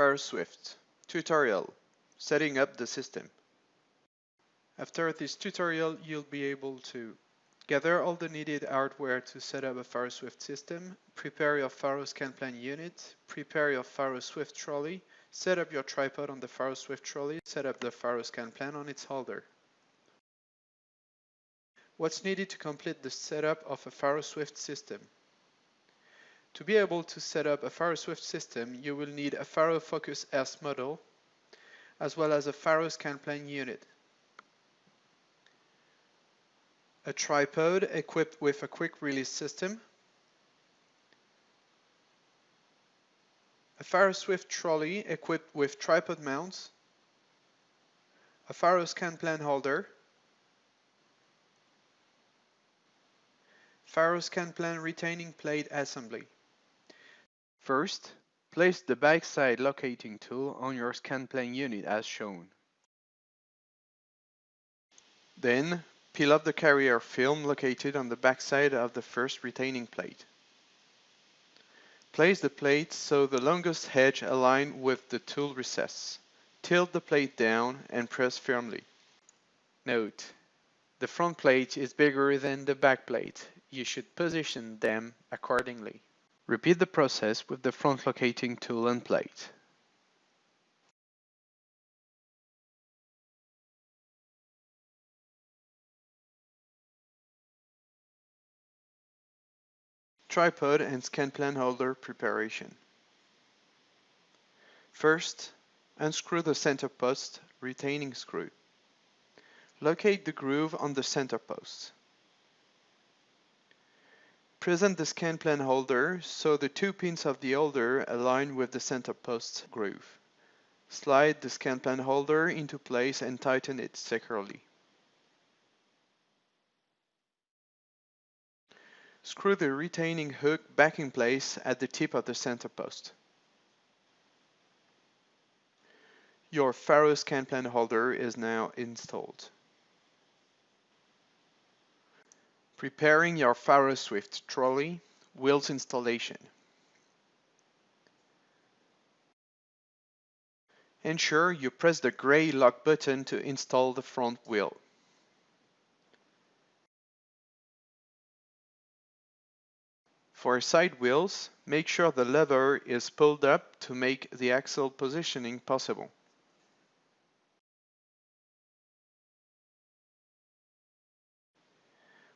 FARO SWIFT Tutorial: Setting up the system. After this tutorial, you'll be able to gather all the needed hardware to set up a FARO SWIFT system, prepare your FARO scan plan unit, prepare your FARO SWIFT trolley, set up your tripod on the FARO SWIFT trolley, set up the FARO scan plan on its holder. What's needed to complete the setup of a FARO SWIFT system? To be able to set up a FARO SWIFT system, you will need a FARO Focus S model, as well as a FARO scan plan unit, a tripod equipped with a quick release system, a FARO SWIFT trolley equipped with tripod mounts, a FARO scan plan holder, FARO scan plan retaining plate assembly. First, place the backside locating tool on your scan plan unit as shown. Then, peel up the carrier film located on the backside of the first retaining plate. Place the plate so the longest edge aligns with the tool recess. Tilt the plate down and press firmly. Note: the front plate is bigger than the back plate. You should position them accordingly. Repeat the process with the front locating tool and plate. Tripod and scan plan holder preparation. First, unscrew the center post retaining screw. Locate the groove on the center post. Present the scan plan holder so the two pins of the holder align with the center post groove. Slide the scan plan holder into place and tighten it securely. Screw the retaining hook back in place at the tip of the center post. Your FARO scan plan holder is now installed. Preparing your FARO SWIFT trolley wheels installation. Ensure you press the gray lock button to install the front wheel. For side wheels, make sure the lever is pulled up to make the axle positioning possible.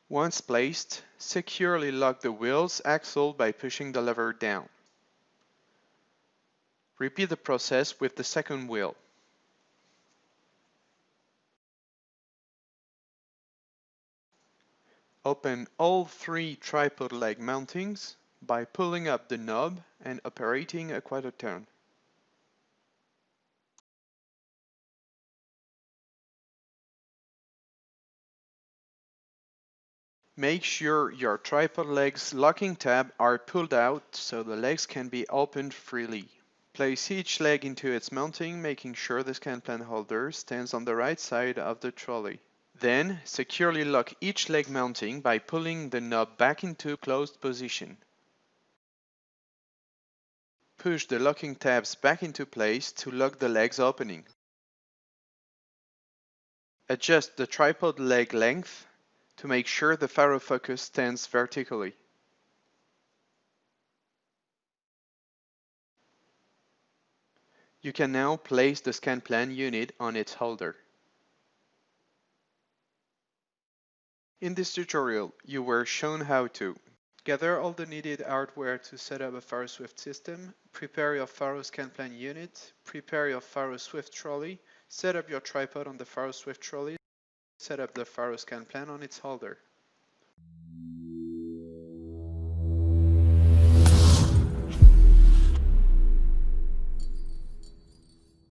Once placed, securely lock the wheel's axle by pushing the lever down. Repeat the process with the second wheel. Open all three tripod leg mountings by pulling up the knob and operating a quarter turn. Make sure your tripod legs locking tab are pulled out so the legs can be opened freely. Place each leg into its mounting, making sure the scan plan holder stands on the right side of the trolley. Then, securely lock each leg mounting by pulling the knob back into closed position. Push the locking tabs back into place to lock the legs opening. Adjust the tripod leg length to make sure the FARO focus stands vertically. You can now place the scan plan unit on its holder. In this tutorial, you were shown how to gather all the needed hardware to set up a FARO SWIFT system, prepare your FARO scan plan unit, prepare your FARO SWIFT trolley, set up your tripod on the FARO SWIFT trolley, set up the FARO scan plan on its holder.